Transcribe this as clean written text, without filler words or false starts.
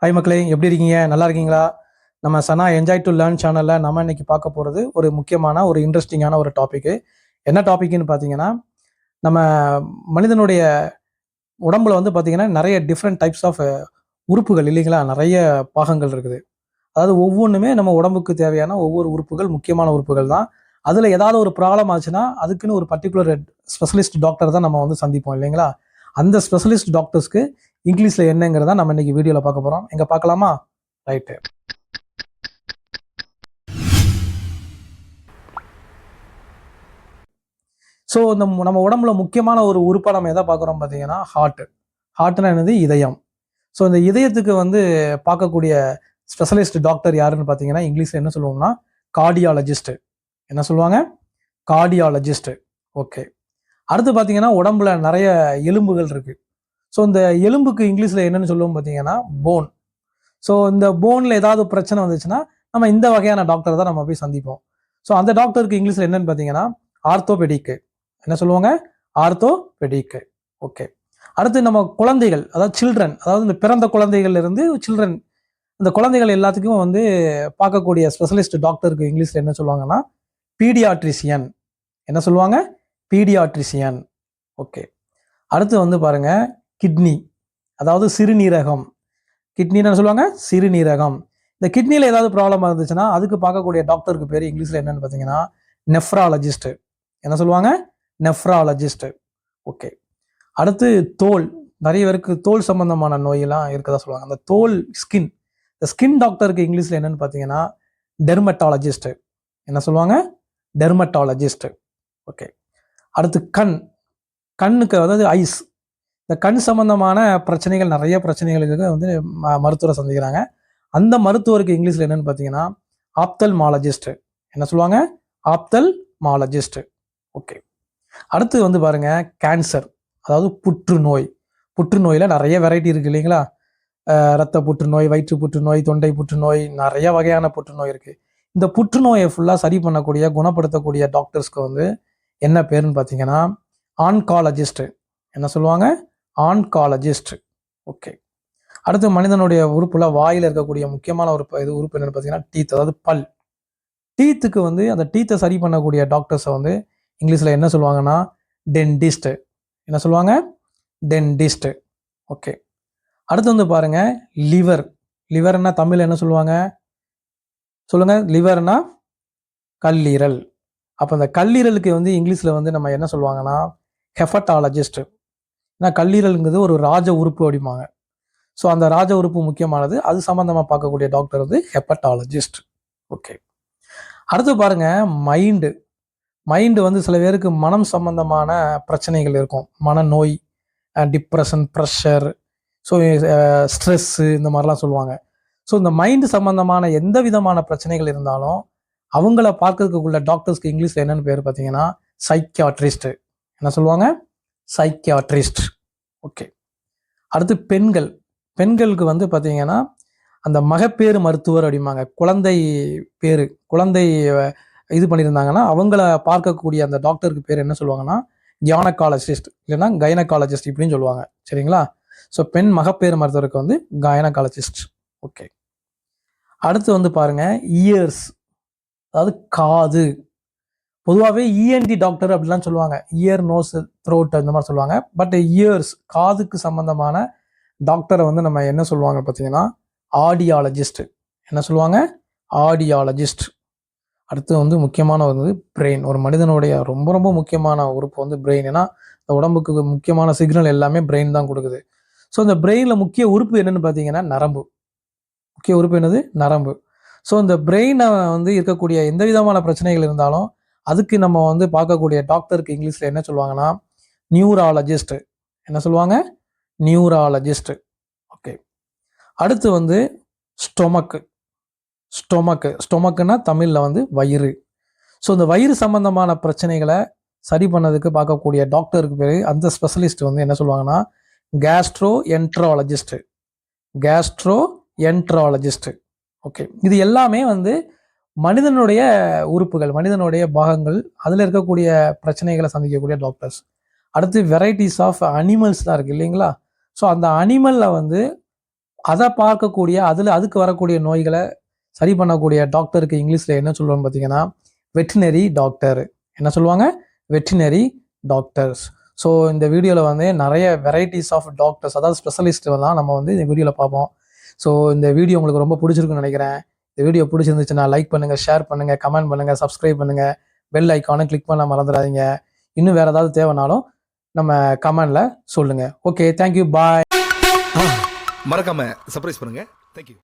Hi மக்களே, எப்படி இருக்கீங்க? நல்லா இருக்கீங்களா? நம்ம சனா என்ஜாய் டு லேர்ன் சேனலில் நம்ம இன்னைக்கு பார்க்க போகிறது ஒரு முக்கியமான ஒரு இன்ட்ரெஸ்டிங்கான ஒரு டாப்பிக்கு. என்ன டாபிக்னு பார்த்தீங்கன்னா, நம்ம மனிதனுடைய உடம்புல வந்து பார்த்தீங்கன்னா நிறைய டிஃப்ரெண்ட் டைப்ஸ் ஆஃப் உறுப்புகள் இல்லைங்களா? நிறைய பாகங்கள் இருக்குது. அதாவது ஒவ்வொன்றுமே நம்ம உடம்புக்கு தேவையான ஒவ்வொரு உறுப்புகள் முக்கியமான உறுப்புகள் தான். அதில் ஏதாவது ஒரு ப்ராப்ளம் ஆச்சுன்னா அதுக்குன்னு ஒரு பர்டிகுலர் ஸ்பெஷலிஸ்ட் டாக்டர் தான் நம்ம வந்து சந்திப்போம் இல்லைங்களா? அந்த ஸ்பெஷலிஸ்ட் டாக்டர்ஸ்க்கு இங்கிலீஷில் என்னங்கிறத நம்ம இன்னைக்கு வீடியோவில் பார்க்க போகிறோம். எங்கே பார்க்கலாமா? ரைட்டு. ஸோ நம்ம உடம்புல முக்கியமான ஒரு உறுப்பை நம்ம எதை பார்க்குறோம் பார்த்தீங்கன்னா ஹார்ட்னா என்னது? இதயம். ஸோ இந்த இதயத்துக்கு வந்து பார்க்கக்கூடிய ஸ்பெஷலிஸ்ட் டாக்டர் யாருன்னு பார்த்தீங்கன்னா இங்கிலீஷில் என்ன சொல்லுவோம்னா கார்டியாலஜிஸ்ட். என்ன சொல்லுவாங்க? கார்டியாலஜிஸ்ட். ஓகே. அடுத்து பார்த்தீங்கன்னா உடம்புல நிறைய எலும்புகள் இருக்கு. ஸோ இந்த எலும்புக்கு இங்கிலீஷில் என்னன்னு சொல்லுவோம் பார்த்தீங்கன்னா போன். ஸோ இந்த போனில் ஏதாவது பிரச்சனை வந்துச்சுன்னா நம்ம இந்த வகையான டாக்டர் தான் நம்ம போய் சந்திப்போம். ஸோ அந்த டாக்டருக்கு இங்கிலீஷில் என்னன்னு பார்த்தீங்கன்னா ஆர்த்தோபெடிக்கு. என்ன சொல்லுவாங்க? ஆர்த்தோபெடிக்கு. ஓகே. அடுத்து நம்ம குழந்தைகள், அதாவது சில்ட்ரன், அதாவது இந்த பிறந்த குழந்தைகள்ல இருந்து சில்ட்ரன், இந்த குழந்தைகள் எல்லாத்துக்கும் வந்து பார்க்கக்கூடிய ஸ்பெஷலிஸ்ட் டாக்டருக்கு இங்கிலீஷில் என்ன சொல்லுவாங்கன்னா பீடியாட்ரிஷியன். என்ன சொல்லுவாங்க? பீடியாட்ரிஷியன். ஓகே. அடுத்து வந்து பாருங்க கிட்னி, அதாவது சிறுநீரகம். கிட்னின்னு சொல்லுவாங்க சிறுநீரகம். இந்த கிட்னியில் ஏதாவது ப்ராப்ளம் இருந்துச்சுன்னா அதுக்கு பார்க்கக்கூடிய டாக்டருக்கு பேர் இங்கிலீஷில் என்னன்னு பார்த்தீங்கன்னா நெஃப்ராலஜிஸ்ட். என்ன சொல்லுவாங்க? நெஃப்ராலஜிஸ்ட். ஓகே. அடுத்து தோல். நிறைய பேருக்கு தோல் சம்பந்தமான நோயெல்லாம் இருக்கதா சொல்லுவாங்க. அந்த தோல் ஸ்கின், இந்த ஸ்கின் டாக்டருக்கு இங்கிலீஷில் என்னன்னு பார்த்தீங்கன்னா டெர்மட்டாலஜிஸ்ட். என்ன சொல்லுவாங்க? டெர்மட்டாலஜிஸ்ட். ஓகே. அடுத்து கண்ணுக்கு, அதாவது ஐஸ், இந்த கண் சம்பந்தமான பிரச்சனைகள், நிறைய பிரச்சனைகளுக்கு வந்து மருத்துவரை சந்திக்கிறாங்க. அந்த மருத்துவருக்கு இங்கிலீஷில் என்னன்னு பார்த்தீங்கன்னா ஆப்தல்மாலஜிஸ்ட். என்ன சொல்லுவாங்க? ஆப்தல்மாலஜிஸ்ட். ஓகே. அடுத்து வந்து பாருங்க கேன்சர், அதாவது புற்றுநோய். புற்றுநோயில் நிறைய வெரைட்டி இருக்கு இல்லைங்களா? ரத்த புற்றுநோய், வயிற்று புற்றுநோய், தொண்டை புற்றுநோய், நிறைய வகையான புற்றுநோய் இருக்கு. இந்த புற்றுநோயை ஃபுல்லாக சரி பண்ணக்கூடிய, குணப்படுத்தக்கூடிய டாக்டர்ஸ்க்கு வந்து என்ன பேருன்னு பார்த்தீங்கன்னா ஆன்காலஜிஸ்ட். என்ன சொல்லுவாங்க? ஆன்காலஜிஸ்ட். ஓகே. அடுத்து மனிதனுடைய உறுப்புல வாயில் இருக்கக்கூடிய முக்கியமான ஒரு உறுப்பு என்னன்னு பார்த்தீங்கன்னா டீத், அதாவது பல். டீத்துக்கு வந்து அந்த டீத்தை சரி பண்ணக்கூடிய டாக்டர்ஸை வந்து இங்கிலீஷில் என்ன சொல்லுவாங்கன்னா டென்டிஸ்ட். என்ன சொல்லுவாங்க? டென்டிஸ்ட். ஓகே. அடுத்து வந்து பாருங்க லிவர்னா தமிழ் என்ன சொல்லுவாங்க? சொல்லுங்க. லிவர்னா கல்லீரல். அப்போ அந்த கல்லீரலுக்கு வந்து இங்கிலீஷில் வந்து நம்ம என்ன சொல்லுவாங்கன்னா ஹெபட்டாலஜிஸ்ட். ஏன்னா கல்லீரலுங்கிறது ஒரு ராஜ உறுப்பு அப்படிம்பாங்க. ஸோ அந்த ராஜ உறுப்பு முக்கியமானது, அது சம்மந்தமாக பார்க்கக்கூடிய டாக்டர் வந்து ஹெப்பட்டாலஜிஸ்ட். ஓகே. அடுத்து பாருங்க மைண்டு வந்து சில பேருக்கு மனம் சம்பந்தமான பிரச்சனைகள் இருக்கும். மனநோய், டிப்ரெஷன், ப்ரெஷர், ஸோ ஸ்ட்ரெஸ்ஸு, இந்த மாதிரிலாம் சொல்லுவாங்க. ஸோ இந்த மைண்டு சம்பந்தமான எந்த விதமான பிரச்சனைகள் இருந்தாலும் அவங்கள பார்க்கறதுக்குள்ள டாக்டர்ஸ்க்கு இங்கிலீஷில் என்னென்னு பேர் பார்த்தீங்கன்னா சைக்கியாட்ரிஸ்ட். என்ன சொல்லுவாங்க? சைக்கியாட்ரிஸ்ட். ஓகே. அடுத்து பெண்களுக்கு வந்து பார்த்தீங்கன்னா அந்த மகப்பேறு மருத்துவர் அப்படிம்பாங்க. குழந்தை இது பண்ணியிருந்தாங்கன்னா அவங்கள பார்க்கக்கூடிய அந்த டாக்டருக்கு பேர் என்ன சொல்லுவாங்கன்னா கியானகாலஜிஸ்ட், இல்லைன்னா கைனகாலஜிஸ்ட் இப்படின்னு சொல்லுவாங்க. சரிங்களா? ஸோ பெண் மகப்பேறு மருத்துவருக்கு வந்து கைனகாலஜிஸ்ட். ஓகே. அடுத்து வந்து பாருங்க இயர்ஸ், அதாவது காது. பொதுவாகவே இஎன்டி டாக்டர் அப்படிலாம் சொல்லுவாங்க. இயர், நோஸ், த்ரோட் அந்த மாதிரி சொல்லுவாங்க. பட் இயர்ஸ், காதுக்கு சம்பந்தமான டாக்டரை வந்து நம்ம என்ன சொல்லுவாங்க பார்த்தீங்கன்னா ஆடியாலஜிஸ்ட். என்ன சொல்லுவாங்க? ஆடியாலஜிஸ்ட். அடுத்து வந்து முக்கியமான வந்து பிரெயின். ஒரு மனிதனுடைய ரொம்ப ரொம்ப முக்கியமான உறுப்பு வந்து பிரெயின். ஏன்னா இந்த உடம்புக்கு முக்கியமான சிக்னல் எல்லாமே பிரெயின் தான் கொடுக்குது. ஸோ இந்த பிரெயினில் முக்கிய உறுப்பு என்னன்னு பார்த்தீங்கன்னா நரம்பு. முக்கிய உறுப்பு என்னது? நரம்பு. ஸோ இந்த பிரெயினை வந்து இருக்கக்கூடிய எந்த விதமான பிரச்சனைகள் இருந்தாலும் அதுக்கு நம்ம வந்து பார்க்கக்கூடிய டாக்டருக்கு இங்கிலீஷில் என்ன சொல்லுவாங்கன்னா நியூராலஜிஸ்ட். என்ன சொல்லுவாங்க? நியூராலஜிஸ்ட். ஓகே. அடுத்து வந்து ஸ்டொமக்குன்னா தமிழில் வந்து வயிறு. ஸோ இந்த வயிறு சம்பந்தமான பிரச்சனைகளை சரி பண்ணதுக்கு பார்க்கக்கூடிய டாக்டருக்கு பேர், அந்த ஸ்பெஷலிஸ்ட் வந்து என்ன சொல்லுவாங்கன்னா கேஸ்ட்ரோஎன்ட்ராலஜிஸ்ட். ஓகே. இது எல்லாமே வந்து மனிதனுடைய உறுப்புகள், மனிதனுடைய பாகங்கள், அதில் இருக்கக்கூடிய பிரச்சனைகளை சந்திக்கக்கூடிய டாக்டர்ஸ். அடுத்து வெரைட்டிஸ் ஆஃப் அனிமல்ஸ்லாம் இருக்குது இல்லைங்களா? ஸோ அந்த அனிமலில் வந்து அதை பார்க்கக்கூடிய அதுக்கு வரக்கூடிய நோய்களை சரி பண்ணக்கூடிய டாக்டருக்கு இங்கிலீஷில் என்ன சொல்லுவாங்க பார்த்தீங்கன்னா வெட்டினரி டாக்டர். என்ன சொல்லுவாங்க? Veterinary doctors. ஸோ இந்த வீடியோவில் வந்து நிறைய வெரைட்டிஸ் ஆஃப் டாக்டர்ஸ், அதாவது ஸ்பெஷலிஸ்ட் தான் நம்ம வந்து இந்த வீடியோவில் பார்ப்போம். ஸோ இந்த வீடியோ உங்களுக்கு ரொம்ப பிடிச்சிருக்குன்னு நினைக்கிறேன். இந்த வீடியோ பிடிச்சிருந்துச்சுன்னா லைக் பண்ணுங்கள், ஷேர் பண்ணுங்கள், கமெண்ட் பண்ணுங்கள், சப்ஸ்கிரைப் பண்ணுங்கள், பெல் ஐக்கானை கிளிக் பண்ண மறந்துடாதீங்க. இன்னும் வேறு ஏதாவது தேவைனாலும் நம்ம கமெண்டில் சொல்லுங்கள். ஓகே, தேங்க்யூ, பாய். மறக்காம சர்ப்ரைஸ் பண்ணுங்க. தேங்க்யூ.